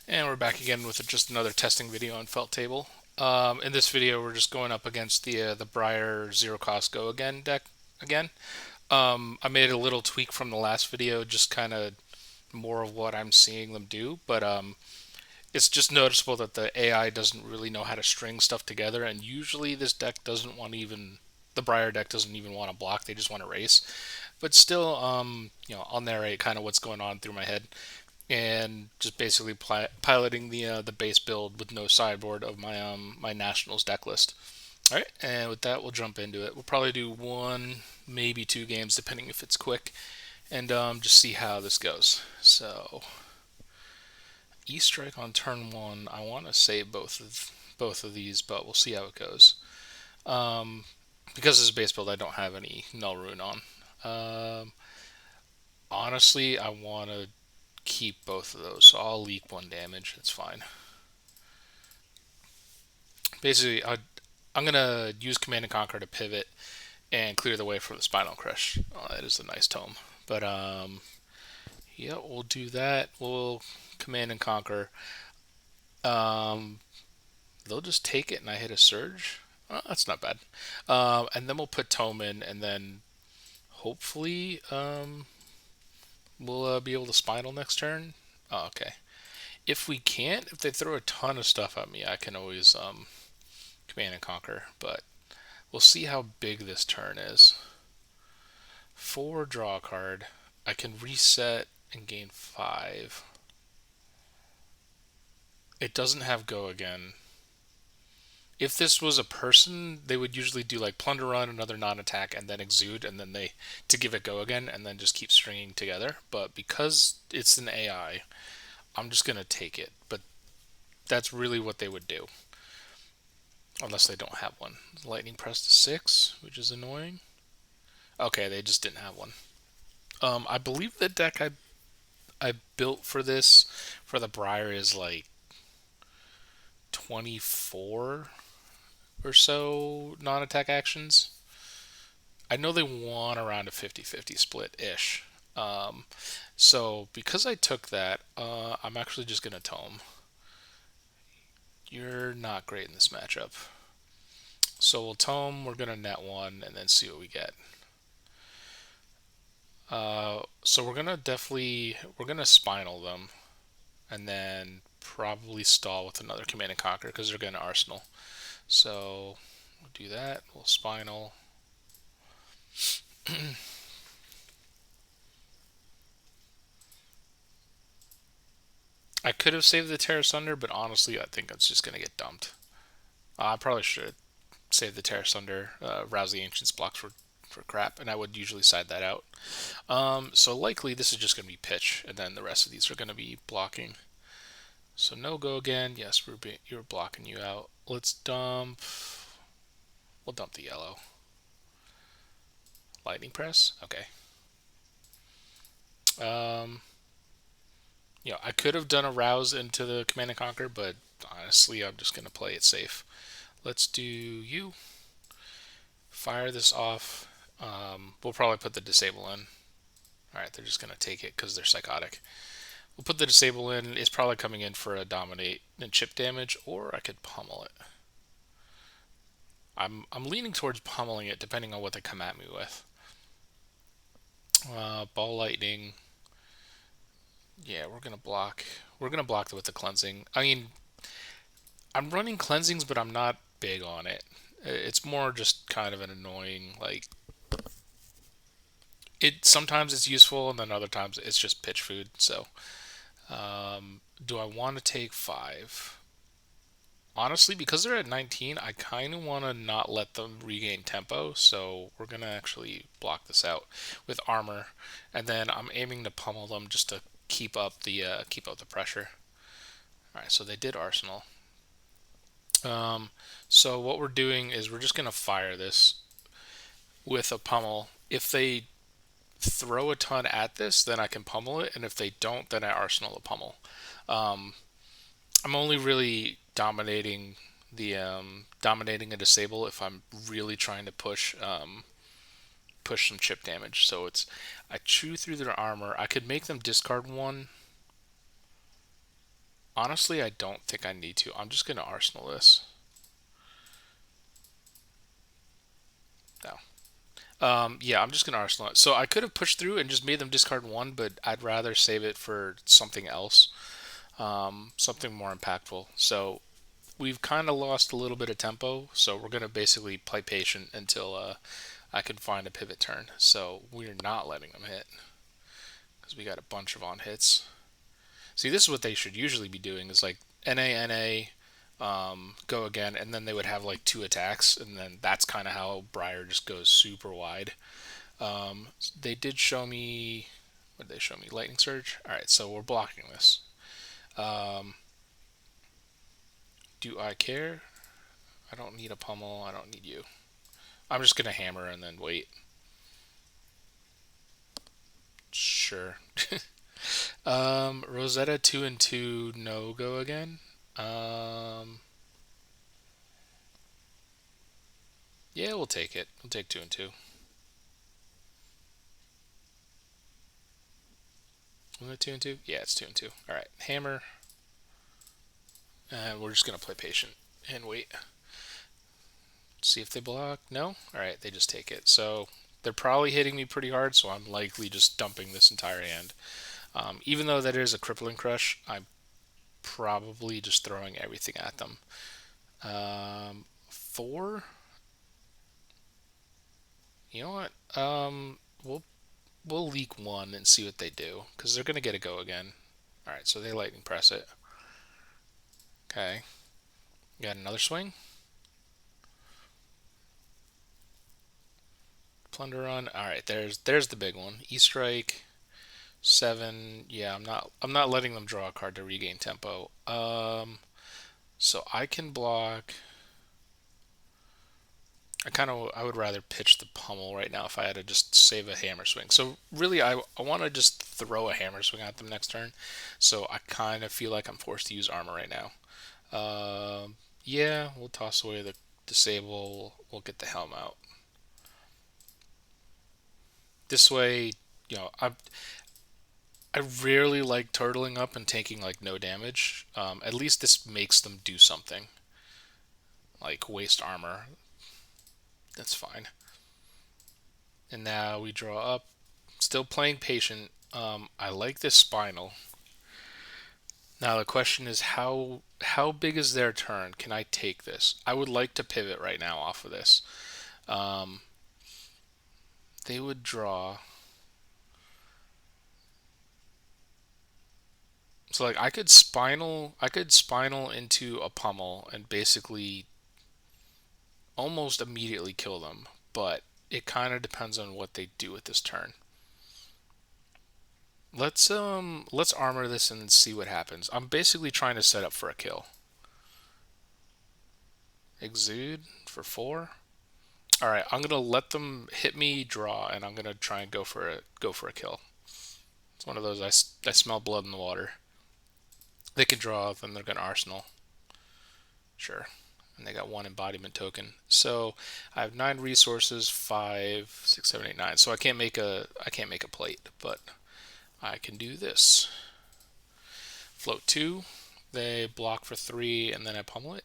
And we're back again with just another testing video on Felt Table. In this video, we're just going up against the Briar Zero Cost Go Again deck again. I made a little tweak from the last video, just kind of more of what I'm seeing them do, but it's just noticeable that the AI doesn't really know how to string stuff together, and usually this deck doesn't want to even the Briar deck doesn't even want to block; they just want to race. But still, I'll narrate kind of what's going on through my head and just basically piloting the base build with no sideboard of my nationals deck list. All right, and with that, we'll jump into it. We'll probably do one, maybe two games, depending if it's quick, and just see how this goes. So, E-Strike on turn one. I want to save both of these, but we'll see how it goes. Um, because this is base build, I don't have any Null Rune on. Um, Honestly, I want to keep both of those, so I'll leak one damage. That's fine. Basically, I'm gonna use Command and Conquer to pivot and clear the way for the Spinal Crush. Oh, that is a nice tome. But yeah, we'll do that. We'll Command and Conquer. Um, they'll just take it, and I hit a Surge. Oh, that's not bad. And then we'll put Tome in, and then hopefully we'll be able to Spinal next turn. Oh, okay. If we can't, if they throw a ton of stuff at me, I can always Command and Conquer. But we'll see how big this turn is. 4, draw a card. I can reset and gain 5. It doesn't have go again. If this was a person, they would usually do like Plunder Run, another non-attack, and then Exude, and then they to give it go again, and then just keep stringing together. But because it's an AI, I'm just gonna take it. But that's really what they would do, unless they don't have one. Lightning Press to 6, which is annoying. Okay, they just didn't have one. I believe the deck I built for this for the Briar is like 24 or so non-attack actions. I know they want around a 50-50 split ish. Um, so because I took that, I'm actually just gonna tome. You're not great in this matchup. So we'll tome. We're gonna net one and then see what we get. So we're gonna spinal them and then probably stall with another command and conquer because they're gonna arsenal. So we'll do that. We'll spinal. I could have saved the Terra Asunder, but honestly, I think it's just gonna get dumped. I probably should save the Terra Asunder. Rouse the Ancients blocks for crap, and I would usually side that out. So likely this is just gonna be pitch, and then the rest of these are gonna be blocking. So no go again. Yes, you're blocking you out. Let's dump. We'll dump the yellow. Lightning press. Okay. Um, I could have done a rouse into the command and conquer, but honestly, I'm just gonna play it safe. Let's do you. Fire this off. We'll probably put the disable in. All right, they're just gonna take it because they're psychotic. We'll put the disable in. It's probably coming in for a dominate and chip damage, or I could pummel it. I'm leaning towards pummeling it, depending on what they come at me with. Ball lightning. Yeah, we're gonna block. We're gonna block with the cleansing. I mean, I'm running cleansings, but I'm not big on it. It's more just kind of an annoying like. It sometimes it's useful, and then other times it's just pitch food. So, do I want to take 5? Honestly, because they're at 19, I kind of want to not let them regain tempo, so we're going to actually block this out with armor, and then I'm aiming to pummel them just to keep up the pressure. All right, so they did arsenal. So what we're doing is we're just going to fire this with a pummel. If they throw a ton at this, then I can pummel it, and if they don't, then I arsenal the pummel. Um, I'm only really dominating a disable if I'm really trying to push some chip damage. So I chew through their armor. I could make them discard one. Honestly, I don't think I need to. I'm just going to Arsenal this. No. Yeah, I'm just going to Arsenal it. So I could have pushed through and just made them discard one, but I'd rather save it for something else, something more impactful. So we've kind of lost a little bit of tempo, so we're going to basically play patient until I can find a pivot turn. So we're not letting them hit because we got a bunch of on hits. See, this is what they should usually be doing is like NA, go again, and then they would have like two attacks, and then that's kind of how Briar just goes super wide. They did show me. What did they show me? Lightning Surge? Alright, so we're blocking this. Do I care? I don't need a Pummel. I don't need you. I'm just going to hammer and then wait. Sure. Rosetta 2 and 2, no go again. Yeah, we'll take it. We'll take 2 and 2. Was it 2 and 2? Yeah, it's 2 and 2. Alright, hammer. And we're just going to play patient and wait. See if they block. No? Alright, they just take it. So they're probably hitting me pretty hard, so I'm likely just dumping this entire hand. Even though that is a Crippling Crush, I'm probably just throwing everything at them. 4? You know what? We'll leak 1 and see what they do, because they're going to get a go again. Alright, so they lightning press it. Okay. Got another swing. Plunder Run. Alright, there's the big one. E-Strike. 7. Yeah, I'm not letting them draw a card to regain tempo. So I can block. I would rather pitch the Pummel right now if I had to just save a hammer swing. So really I want to just throw a hammer swing at them next turn. So I kind of feel like I'm forced to use armor right now. Yeah, we'll toss away the disable. We'll get the helm out. This way, you know, I rarely like turtling up and taking like no damage. At least this makes them do something. Like waste armor. That's fine. And now we draw up. Still playing patient. I like this Spinal. Now the question is how big is their turn? Can I take this? I would like to pivot right now off of this. They would draw. So like I could spinal into a Pummel and basically almost immediately kill them, but it kind of depends on what they do with this turn. Let's armor this and see what happens. I'm basically trying to set up for a kill. Exude for 4. All right, I'm gonna let them hit me, draw, and I'm gonna try and go for a kill. It's one of those I smell blood in the water. They can draw, then they're gonna arsenal. Sure. And they got 1 embodiment token. So I have 9 resources, 5, 6, 7, 8, 9. So I can't make a plate, but I can do this. Float 2. They block for 3, and then I pummel it,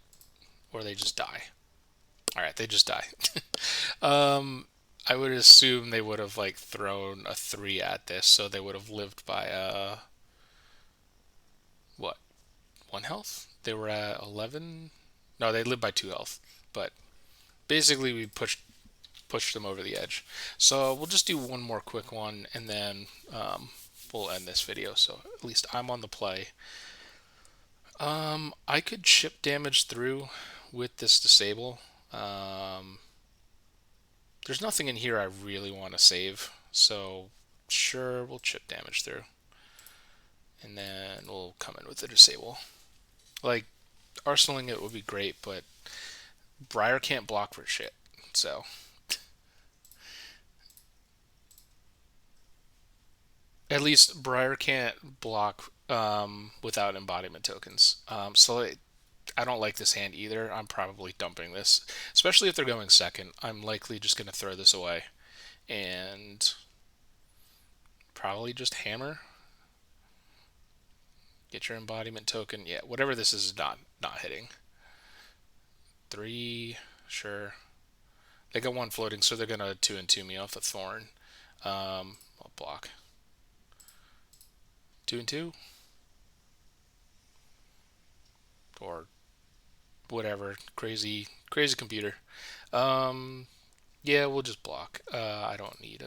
or they just die. All right, they just die. I would assume they would have like thrown a 3 at this, so they would have lived by what, 1 health? They were at 11. No, they lived by 2 health. But basically, we pushed them over the edge. So we'll just do one more quick one, and then we'll end this video. So at least I'm on the play. I could chip damage through with this disable. There's nothing in here I really want to save, so sure, we'll chip damage through. And then we'll come in with the disable. Like, arsenaling it would be great, but Briar can't block for shit, so. At least Briar can't block without embodiment tokens. I don't like this hand either. I'm probably dumping this, especially if they're going second. I'm likely just going to throw this away and probably just hammer. Get your embodiment token. Yeah, whatever this is not hitting. 3, sure. They got 1 floating, so they're gonna 2 and 2 me off the thorn. I'll block. 2 and 2, or whatever. Crazy computer. Yeah, we'll just block. I don't need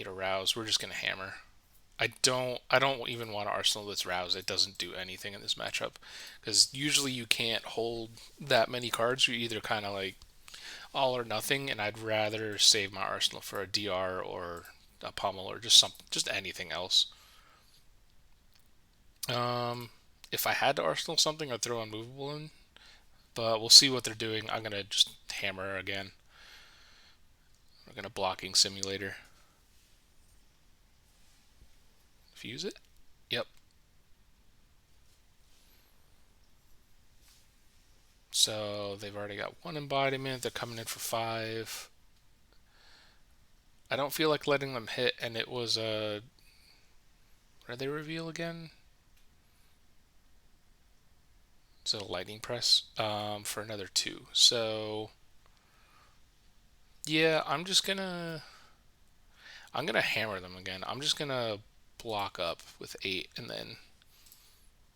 a rouse. We're just gonna hammer. I don't even want an arsenal that's rouse. It doesn't do anything in this matchup because usually you can't hold that many cards. You either kind of like all or nothing, and I'd rather save my arsenal for a DR or a Pummel or just anything else. If I had to arsenal something, I'd throw Unmovable in, but we'll see what they're doing. I'm gonna just hammer again. We're gonna blocking simulator. Fuse it. Yep. So they've already got 1 embodiment. They're coming in for 5. I don't feel like letting them hit, and it was a. What did they reveal again? It's a lightning press for another 2. So yeah, I'm gonna hammer them again. I'm just gonna block up with 8 and then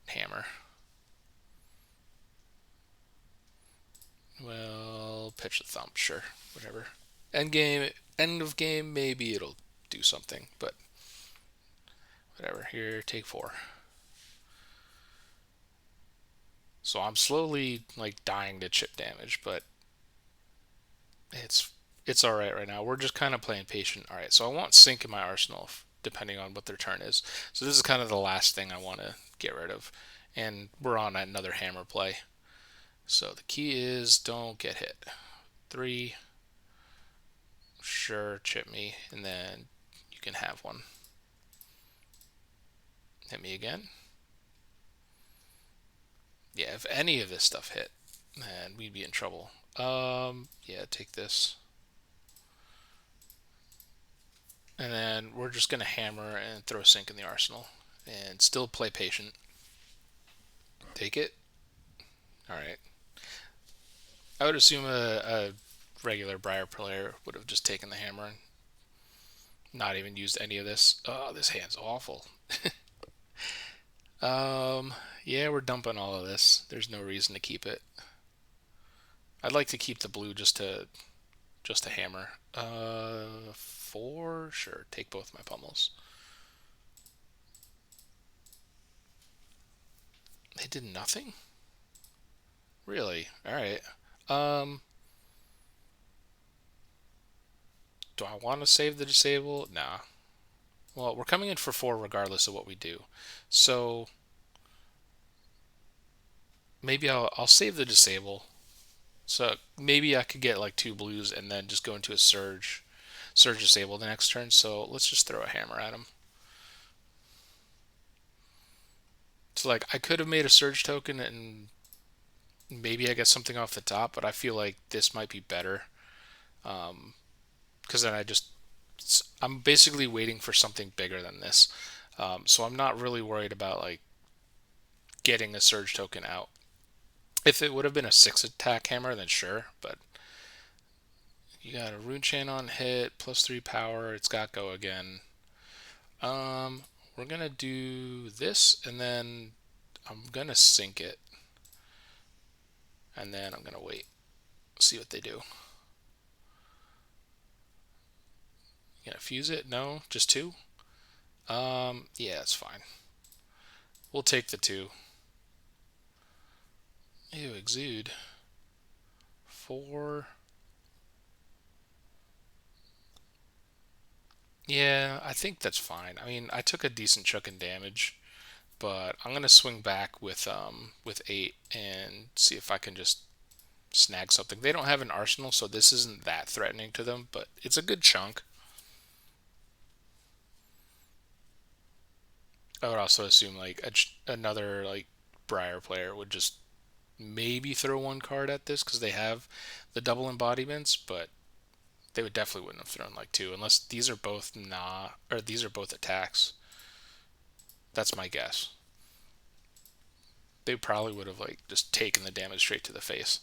hammer. Well, pitch the thump, sure, whatever. End of game, maybe it'll do something, but whatever. Here, take 4. So I'm slowly like dying to chip damage, but it's all right now. We're just kind of playing patient. All right, so I want sync in my arsenal depending on what their turn is. So this is kind of the last thing I want to get rid of, and we're on another hammer play. So the key is don't get hit. 3, sure, chip me, and then you can have 1. Hit me again. Yeah, if any of this stuff hit, man, we'd be in trouble. Yeah, take this. And then we're just going to hammer and throw sync in the arsenal. And still play patient. Take it. Alright. I would assume a regular Briar player would have just taken the hammer and not even used any of this. Oh, this hand's awful. Yeah, we're dumping all of this. There's no reason to keep it. I'd like to keep the blue just to hammer. 4, sure. Take both my pummels. They did nothing? Really? Alright. Do I want to save the disable? Nah. Well, we're coming in for 4 regardless of what we do. So maybe I'll save the disable. So maybe I could get like 2 blues and then just go into a surge disable the next turn. So let's just throw a hammer at him. So like I could have made a surge token and maybe I get something off the top, but I feel like this might be better. Because then I'm basically waiting for something bigger than this. So I'm not really worried about like getting a surge token out. If it would have been a 6 attack hammer, then sure, but you got a rune chain on hit, +3 power, it's got go again. We're gonna do this, and then I'm gonna sync it. And then I'm gonna wait. See what they do. You gonna fuse it? No? Just 2? Yeah, it's fine. We'll take the 2. Ew, exude. 4. Yeah, I think that's fine. I mean, I took a decent chunk in damage, but I'm gonna swing back with 8 and see if I can just snag something. They don't have an arsenal, so this isn't that threatening to them, but it's a good chunk. I would also assume like another like Briar player would just maybe throw 1 card at this because they have the double embodiments, but they would definitely wouldn't have thrown like 2 unless these are both these are both attacks. That's my guess. They probably would have like just taken the damage straight to the face.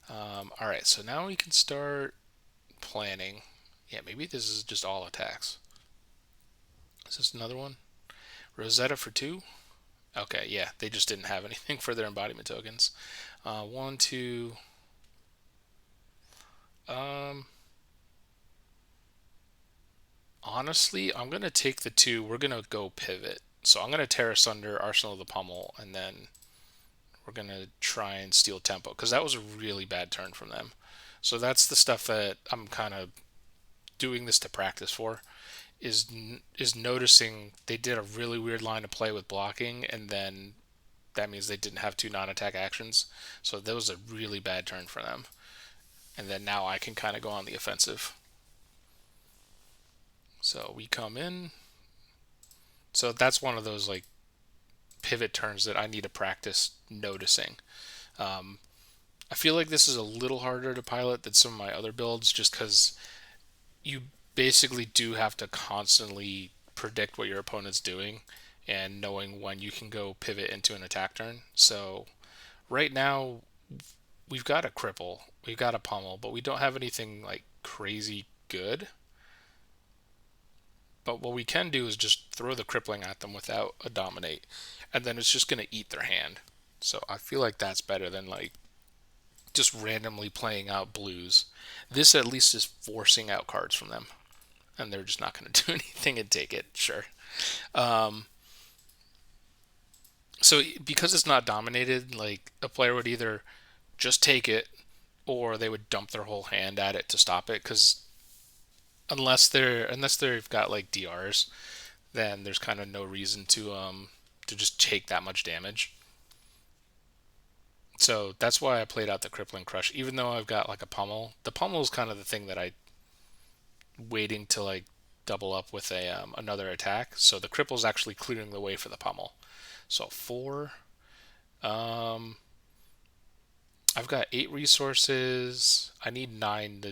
All right, so now we can start planning. Yeah, maybe this is just all attacks. Is this another one? Rosetta for 2? Okay, yeah, they just didn't have anything for their embodiment tokens. 1, 2. Um, Honestly, I'm gonna take the 2. We're gonna go pivot. So I'm gonna tear Asunder, Arsenal of the Pummel, and then we're gonna try and steal tempo because that was a really bad turn from them. So that's the stuff that I'm kind of doing this to practice for. Is noticing they did a really weird line of play with blocking, and then that means they didn't have 2 non-attack actions. So that was a really bad turn for them. And then now I can kind of go on the offensive. So we come in. So that's one of those like pivot turns that I need to practice noticing. Um, I feel like this is a little harder to pilot than some of my other builds just because you basically do have to constantly predict what your opponent's doing and knowing when you can go pivot into an attack turn. So right now we've got a cripple, we've got a pummel, but we don't have anything like crazy good. But what we can do is just throw the crippling at them without a dominate, and then it's just going to eat their hand. So I feel like that's better than like just randomly playing out blues. This at least is forcing out cards from them, and they're just not going to do anything and take it. Sure. Um, so because it's not dominated, like a player would either just take it, or they would dump their whole hand at it to stop it. Because unless they've got like DRs, then there's kind of no reason to just take that much damage. So that's why I played out the Crippling Crush, even though I've got like a Pummel. The Pummel is kind of the thing that I waiting to like double up with a another attack. So the Cripple's actually clearing the way for the Pummel. So 4. Um, I've got 8 resources. I need 9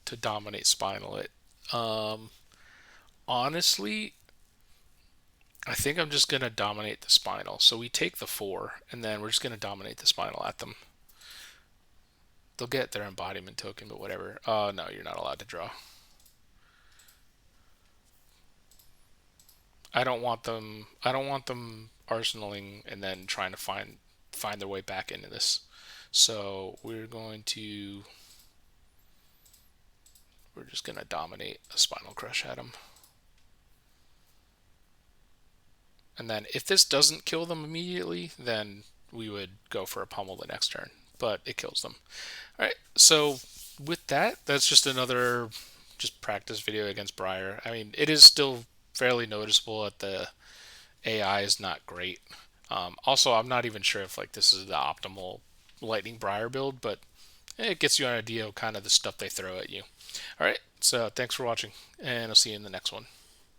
to dominate Spinal it. Um, Honestly, I think I'm just gonna dominate the Spinal. So we take the 4, and then we're just gonna dominate the Spinal at them. They'll get their embodiment token, but whatever. Oh no, you're not allowed to draw. I don't want them. I don't want them arsenaling and then trying to find their way back into this. So we're just gonna dominate a Spinal Crush at them. And then if this doesn't kill them immediately, then we would go for a pummel the next turn. But it kills them. All right. So with that, that's just another just practice video against Briar. I mean, it is still fairly noticeable that the AI is not great. Also, I'm not even sure if like this is the optimal Lightning Briar build, but it gets you an idea of kind of the stuff they throw at you. All right. So thanks for watching, and I'll see you in the next one.